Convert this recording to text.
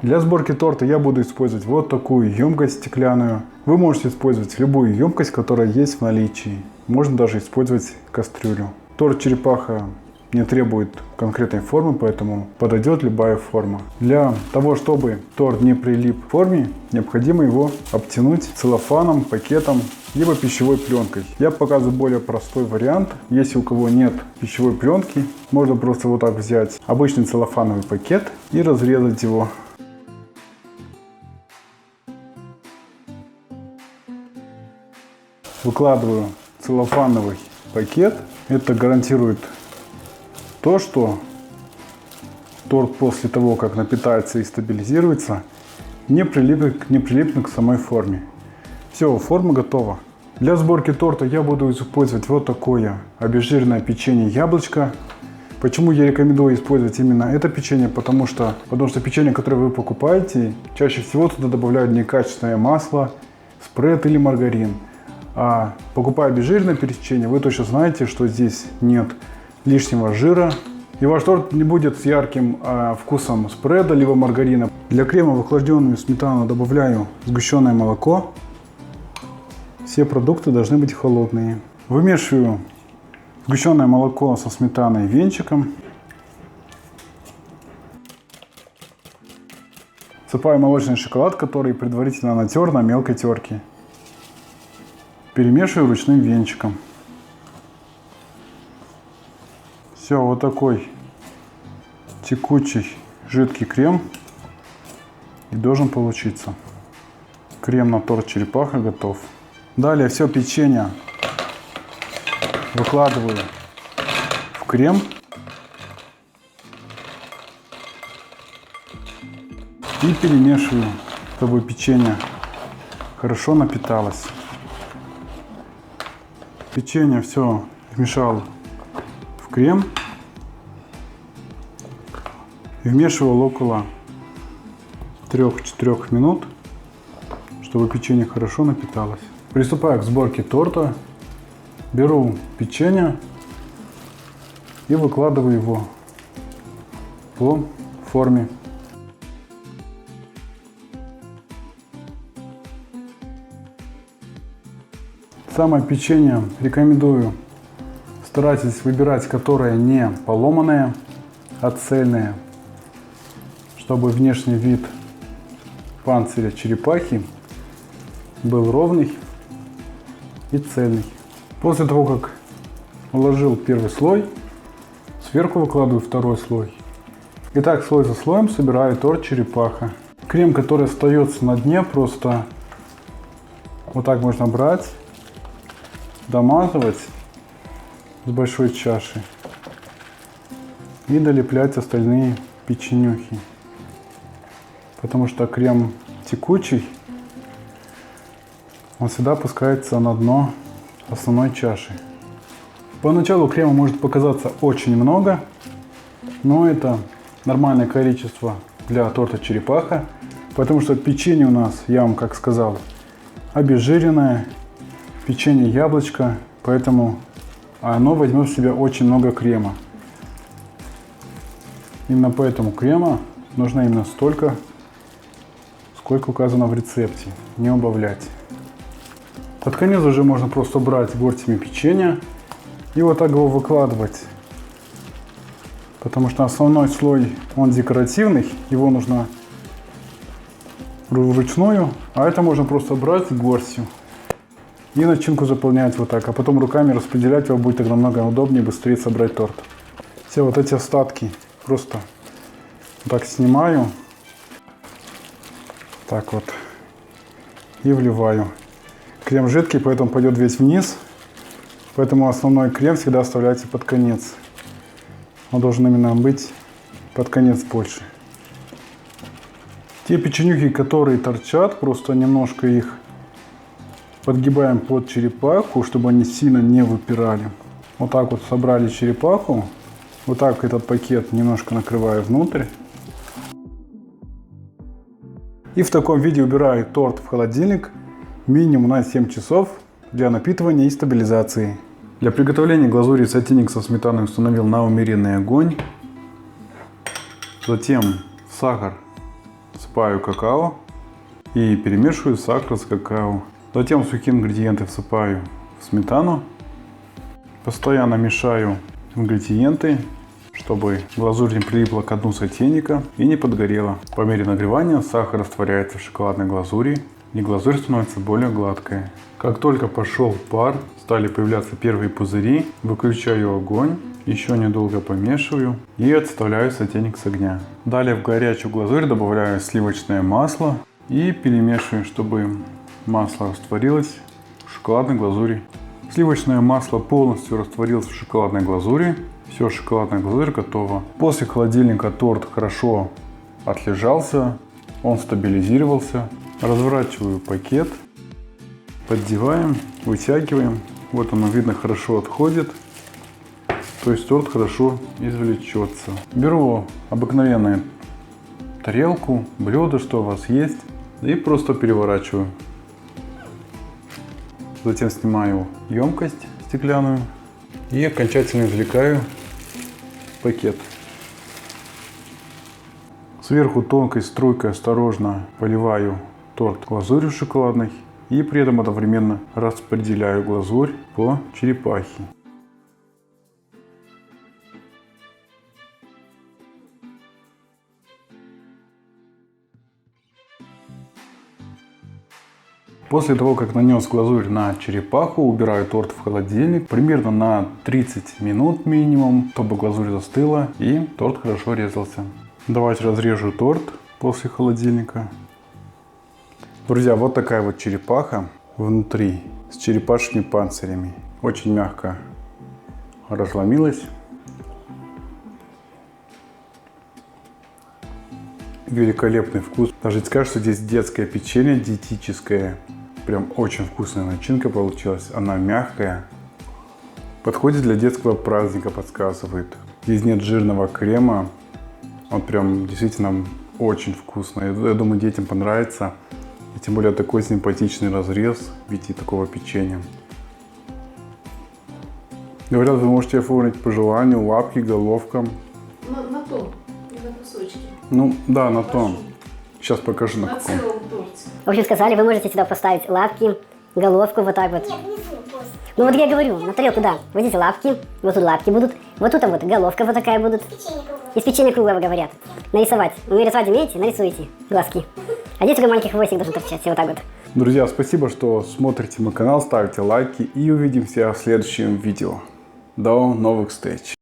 Для сборки торта я буду использовать вот такую емкость стеклянную. Вы можете использовать любую емкость, которая есть в наличии. Можно даже использовать кастрюлю. Торт черепаха не требует конкретной формы, поэтому подойдет любая форма. Для того, чтобы торт не прилип к форме, необходимо его обтянуть целлофаном, пакетом, либо пищевой пленкой. Я показываю более простой вариант. Если у кого нет пищевой пленки, можно просто вот так взять обычный целлофановый пакет и разрезать его. Выкладываю целлофановый пакет. Это гарантирует то, что торт после того, как напитается и стабилизируется, не прилипнет к самой форме. Все, форма готова. Для сборки торта я буду использовать вот такое обезжиренное печенье яблочко. Почему я рекомендую использовать именно это печенье? Потому что печенье, которое вы покупаете, чаще всего туда добавляют некачественное масло, спред или маргарин. А покупая обезжиренное печенье, вы точно знаете, что здесь нет лишнего жира. И ваш торт не будет с ярким вкусом спреда либо маргарина. Для крема в охлажденную сметану добавляю сгущенное молоко. Все продукты должны быть холодные. Вымешиваю сгущенное молоко со сметаной венчиком. Всыпаю молочный шоколад, который предварительно натер на мелкой терке. Перемешиваю ручным венчиком. Все, вот такой текучий жидкий крем и должен получиться. Крем на торт черепаха готов. Далее все печенье выкладываю в крем и перемешиваю, чтобы печенье хорошо напиталось. Печенье все вмешал в крем и вмешивал около 3-4 минут, чтобы печенье хорошо напиталось. Приступаю к сборке торта. Беру печенье и выкладываю его по форме. Самое печенье рекомендую, старайтесь выбирать, которое не поломанное, а цельное, чтобы внешний вид панциря черепахи был ровный и цельный. После того, как уложил первый слой, сверху выкладываю второй слой. И так слой за слоем собираю торт черепаха. Крем, который остается на дне, просто вот так можно брать, домазывать с большой чаши и долеплять остальные печенюхи. Потому что крем текучий, он всегда опускается на дно основной чаши. Поначалу крема может показаться очень много, но это нормальное количество для торта черепаха, потому что печенье у нас, я вам как сказал, обезжиренное, печенье яблочко, поэтому оно возьмет в себя очень много крема. Именно поэтому крема нужно именно столько, сколько указано в рецепте, не убавлять. Под конец уже можно просто брать горстями печенья и вот так его выкладывать. Потому что основной слой, он декоративный, его нужно вручную, а это можно просто брать горстью и начинку заполнять вот так, а потом руками распределять, вам будет намного удобнее, быстрее собрать торт. Все вот эти остатки просто вот так снимаю, так вот, и вливаю. Крем жидкий, поэтому пойдет весь вниз, поэтому основной крем всегда оставляйте под конец. Он должен именно быть под конец больше. Те печенюхи, которые торчат, просто немножко их подгибаем под черепаху, чтобы они сильно не выпирали. Вот так вот собрали черепаху, вот так этот пакет немножко накрываю внутрь. И в таком виде убираю торт в холодильник минимум на 7 часов для напитывания и стабилизации. Для приготовления глазури сотейник со сметаной установил на умеренный огонь. Затем сахар всыпаю какао и перемешиваю сахар с какао. Затем сухие ингредиенты всыпаю в сметану. Постоянно мешаю ингредиенты, чтобы глазурь не прилипла к дну сотейника и не подгорела. По мере нагревания сахар растворяется в шоколадной глазури, и глазурь становится более гладкой. Как только пошел пар, стали появляться первые пузыри, выключаю огонь, еще недолго помешиваю и отставляю сотейник с огня. Далее в горячую глазурь добавляю сливочное масло и перемешиваю, чтобы масло растворилось в шоколадной глазури. Сливочное масло полностью растворилось в шоколадной глазури. Все, шоколадная глазурь готова. После холодильника торт хорошо отлежался, он стабилизировался. Разворачиваю пакет, поддеваем, вытягиваем. Вот оно, видно, хорошо отходит. То есть торт хорошо извлечется. Беру обыкновенную тарелку, блюдо, что у вас есть, и просто переворачиваю. Затем снимаю емкость стеклянную и окончательно извлекаю пакет. Сверху тонкой струйкой осторожно поливаю торт глазурью шоколадной и при этом одновременно распределяю глазурь по черепахе. После того, как нанес глазурь на черепаху, убираю торт в холодильник примерно на 30 минут минимум, чтобы глазурь застыла и торт хорошо резался. Давайте разрежу торт после холодильника. Друзья, вот такая вот черепаха внутри с черепашьими панцирями. Очень мягко разломилась. Великолепный вкус. Даже скажу, что здесь детское печенье, диетическое. Прям очень вкусная начинка получилась. Она мягкая. Подходит для детского праздника, подсказывает. Здесь нет жирного крема. Он прям действительно очень вкусный. Я думаю, детям понравится. И тем более такой симпатичный разрез в виде такого печенья. Говорят, вы можете оформить по желанию лапки, головка. На том, не на кусочки. Ну да, на том. Сейчас покажу на каком. целом торте. В общем, сказали, вы можете сюда поставить лапки, головку, вот так вот. Нет, внизу просто. Ну вот я говорю, на тарелку, да. Вот здесь лапки, вот тут лапки будут, вот тут вот головка вот такая будут. Печенье круглое. Из печенья круглого говорят. Нарисовать. Вы рисовать умеете? Нарисуйте глазки. А здесь только маленький хвостик должен торчать, вот так вот. Друзья, спасибо, что смотрите мой канал, ставьте лайки и увидимся в следующем видео. До новых встреч!